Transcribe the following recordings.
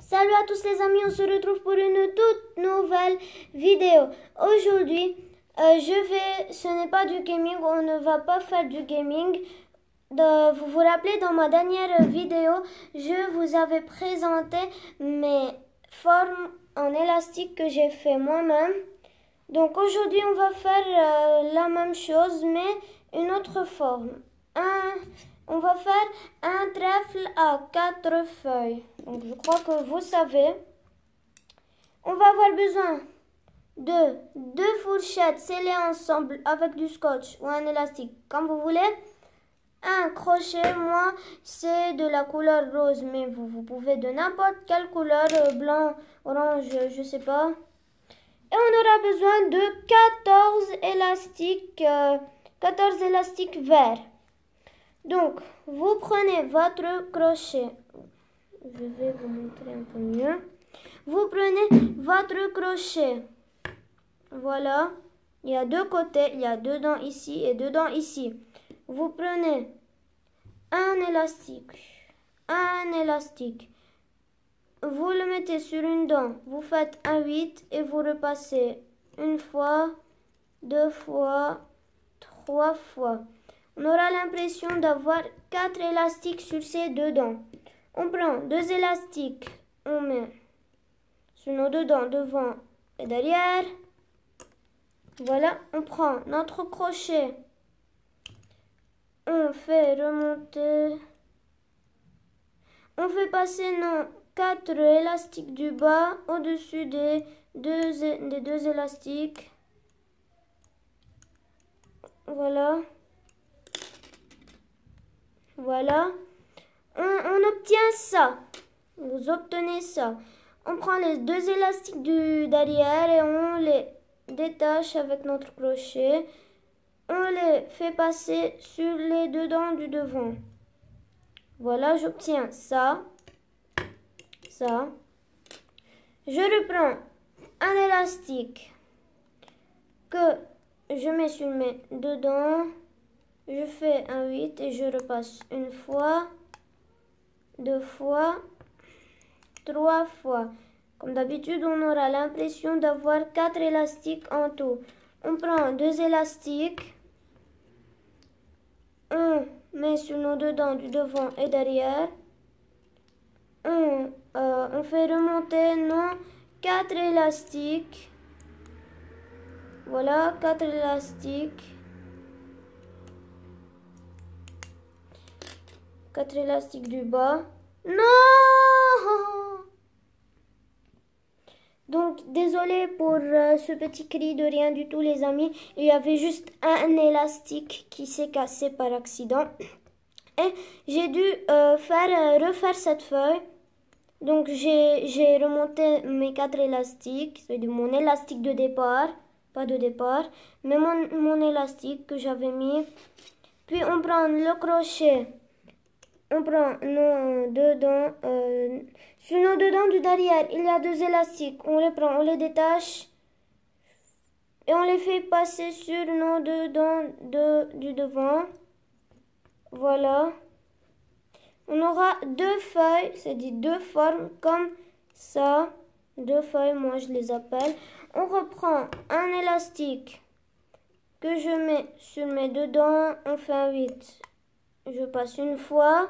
Salut à tous les amis, on se retrouve pour une toute nouvelle vidéo. Aujourd'hui, ce n'est pas du gaming, on ne va pas faire du gaming. Vous vous rappelez, dans ma dernière vidéo, je vous avais présenté mes formes en élastique que j'ai fait moi-même. Donc aujourd'hui, on va faire la même chose, mais une autre forme. On va faire un trèfle à 4 feuilles. Donc je crois que vous savez. On va avoir besoin de 2 fourchettes scellées ensemble avec du scotch ou un élastique, comme vous voulez. Un crochet, moi c'est de la couleur rose, mais vous pouvez de n'importe quelle couleur, blanc, orange, je sais pas. Et on aura besoin de 14 élastiques verts. Donc, vous prenez votre crochet. Je vais vous montrer un peu mieux. Vous prenez votre crochet. Voilà. Il y a deux côtés. Il y a deux dents ici et deux dents ici. Vous prenez un élastique. Un élastique. Vous le mettez sur une dent. Vous faites un 8 et vous repassez une fois, deux fois, trois fois. On aura l'impression d'avoir 4 élastiques sur ces deux dents. On prend 2 élastiques, on met sur nos deux dents devant et derrière. Voilà, on prend notre crochet. On fait remonter. On fait passer nos 4 élastiques du bas au-dessus des deux élastiques. Voilà. Voilà. On obtient ça. Vous obtenez ça. On prend les 2 élastiques du derrière et on les détache avec notre crochet. On les fait passer sur les deux dents du devant. Voilà, j'obtiens ça. Ça. Je reprends un élastique que je mets sur mes deux dents. Je fais un 8 et je repasse une fois, deux fois, trois fois. Comme d'habitude, on aura l'impression d'avoir 4 élastiques en tout. On prend 2 élastiques. On met sur nos deux dents du devant et derrière. On fait remonter nos 4 élastiques. Voilà, 4 élastiques. 4 élastiques du bas. Non! Donc, désolé pour ce petit cri de rien du tout, les amis. Il y avait juste un élastique qui s'est cassé par accident. Et j'ai dû refaire cette feuille. Donc, j'ai remonté mes 4 élastiques. C'est-à-dire mon élastique de départ. Pas de départ, mais mon élastique que j'avais mis. Puis, on prend le crochet. On prend nos deux dents. Sur nos deux dents du derrière, il y a 2 élastiques. On les prend, on les détache. Et on les fait passer sur nos deux dents du devant. Voilà. On aura 2 feuilles, c'est-à-dire 2 formes comme ça. 2 feuilles, moi je les appelle. On reprend un élastique que je mets sur mes deux dents. On fait un 8. Je passe une fois,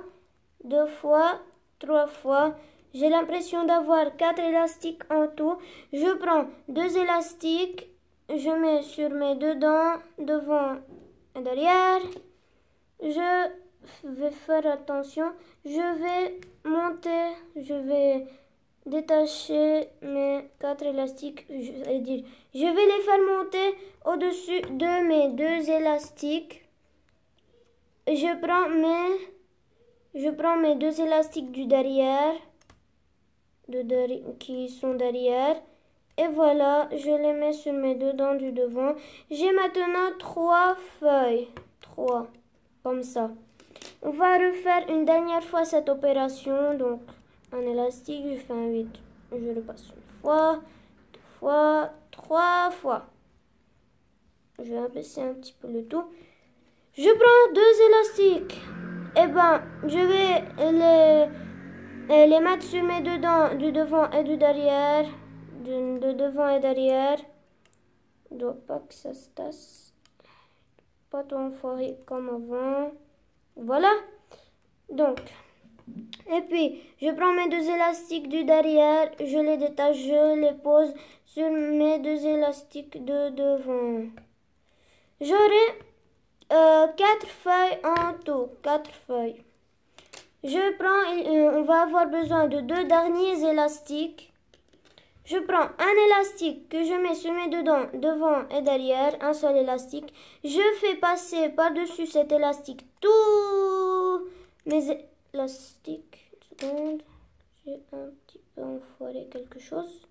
2 fois, 3 fois. J'ai l'impression d'avoir 4 élastiques en tout. Je prends 2 élastiques. Je mets sur mes deux dents, devant et derrière. Je vais faire attention. Je vais monter. Je vais détacher mes 4 élastiques. Je vais les faire monter au-dessus de mes 2 élastiques. Je prends mes 2 élastiques du derrière, qui sont derrière. Et voilà, je les mets sur mes deux dents du devant. J'ai maintenant 3 feuilles. 3, comme ça. On va refaire une dernière fois cette opération. Donc, un élastique, je fais un 8. Je le passe une fois, 2 fois, 3 fois. Je vais abaisser un petit peu le tout. Je prends 2 élastiques. Et ben, je vais Et les mettre sur mes deux dents, du devant et du derrière. De devant et derrière. Je dois pas que ça se tasse. Pas trop enfoiré comme avant. Voilà. Donc. Et puis, je prends mes deux élastiques du derrière. Je les détache, je les pose sur mes deux élastiques de devant. J'aurai 4 feuilles en tout. 4 feuilles. Je prends, on va avoir besoin de 2 derniers élastiques. Je prends un élastique que je mets sur mes deux dents, devant et derrière, un seul élastique. Je fais passer par-dessus cet élastique tous mes élastiques. Une seconde, j'ai un petit peu enfoiré quelque chose.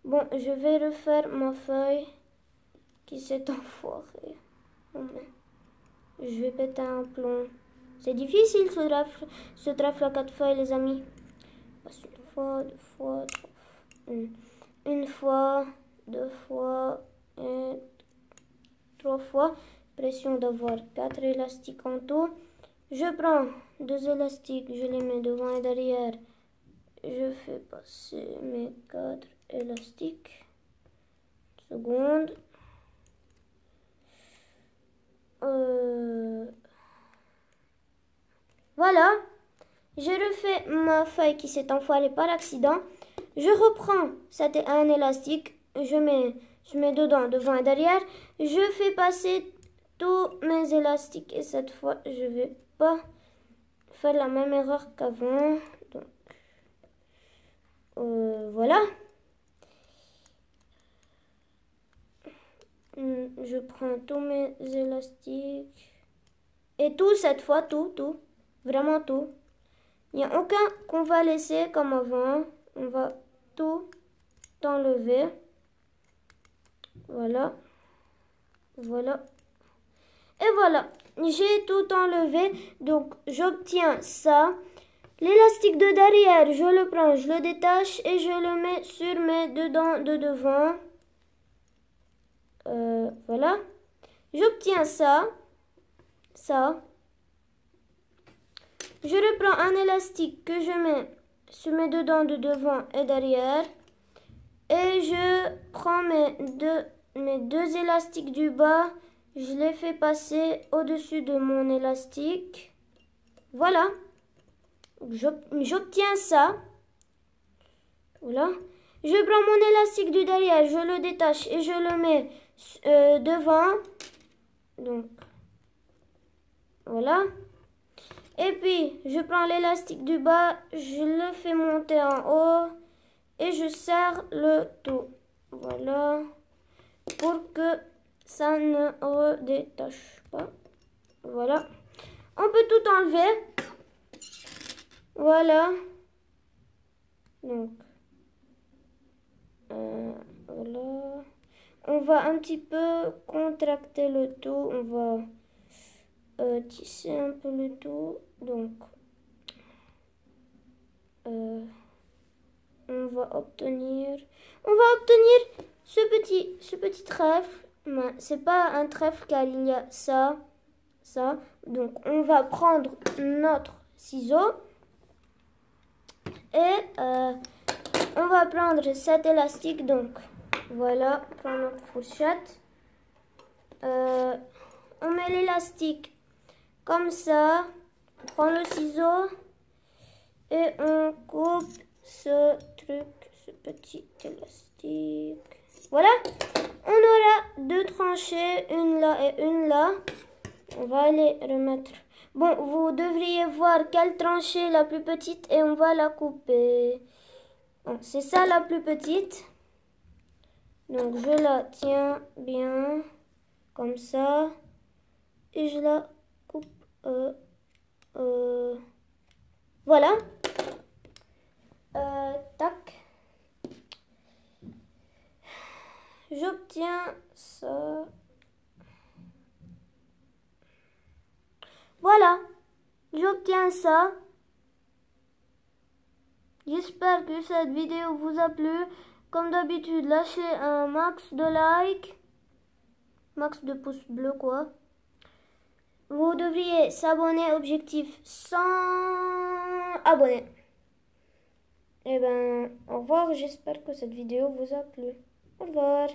Bon, je vais refaire ma feuille qui s'est enfoirée. Oh, je vais péter un plomb. C'est difficile ce trèfle à 4 feuilles, les amis. Passe une fois, 2 fois, 3 fois. Une fois, 2 fois et 3 fois. Pression d'avoir 4 élastiques en tout. Je prends 2 élastiques, je les mets devant et derrière. Je fais passer mes 4 élastiques. Une seconde. Voilà. Je refais ma feuille qui s'est enfoirée par accident. Je reprends un élastique. Je mets dedans, devant et derrière. Je fais passer tous mes élastiques. Et cette fois, je vais pas faire la même erreur qu'avant. Donc, voilà. Je prends tous mes élastiques. Et tout cette fois, tout. Vraiment tout. Il n'y a aucun qu'on va laisser comme avant. On va tout enlever. Voilà. Voilà. Et voilà. J'ai tout enlevé. Donc, j'obtiens ça. L'élastique de derrière, je le prends, je le détache et je le mets sur mes deux dents de devant. Voilà. J'obtiens ça. Ça. Je reprends un élastique que je mets sur mes deux dents de devant et derrière. Et je prends mes deux élastiques du bas. Je les fais passer au-dessus de mon élastique. Voilà. J'obtiens ça. Voilà. Je prends mon élastique du derrière, je le détache et je le mets devant. Donc, voilà. Et puis, je prends l'élastique du bas, je le fais monter en haut et je serre le tout. Voilà. Pour que ça ne redétache pas. Voilà. On peut tout enlever. Voilà. Donc, voilà. On va un petit peu contracter le tout. On va tisser un peu le tout. Donc, on va obtenir ce petit trèfle. C'est pas un trèfle car il y a ça. Donc, on va prendre notre ciseau. Et on va prendre cet élastique. Donc, voilà, prendre notre fourchette. On met l'élastique comme ça. On prend le ciseau. Et on coupe ce truc, ce petit élastique. Voilà. On aura deux tranchées, une là et une là. On va les remettre. Bon, vous devriez voir quelle tranchée est la plus petite et on va la couper. Bon, c'est ça la plus petite. Donc, je la tiens bien comme ça. Et je la coupe. Voilà. Tac. J'obtiens ça. Voilà. J'obtiens ça. J'espère que cette vidéo vous a plu. Comme d'habitude, lâchez un max de likes. Max de pouces bleus, quoi. Vous devriez s'abonner. Objectif 100 abonnés. Eh ben, au revoir, j'espère que cette vidéo vous a plu. Au revoir.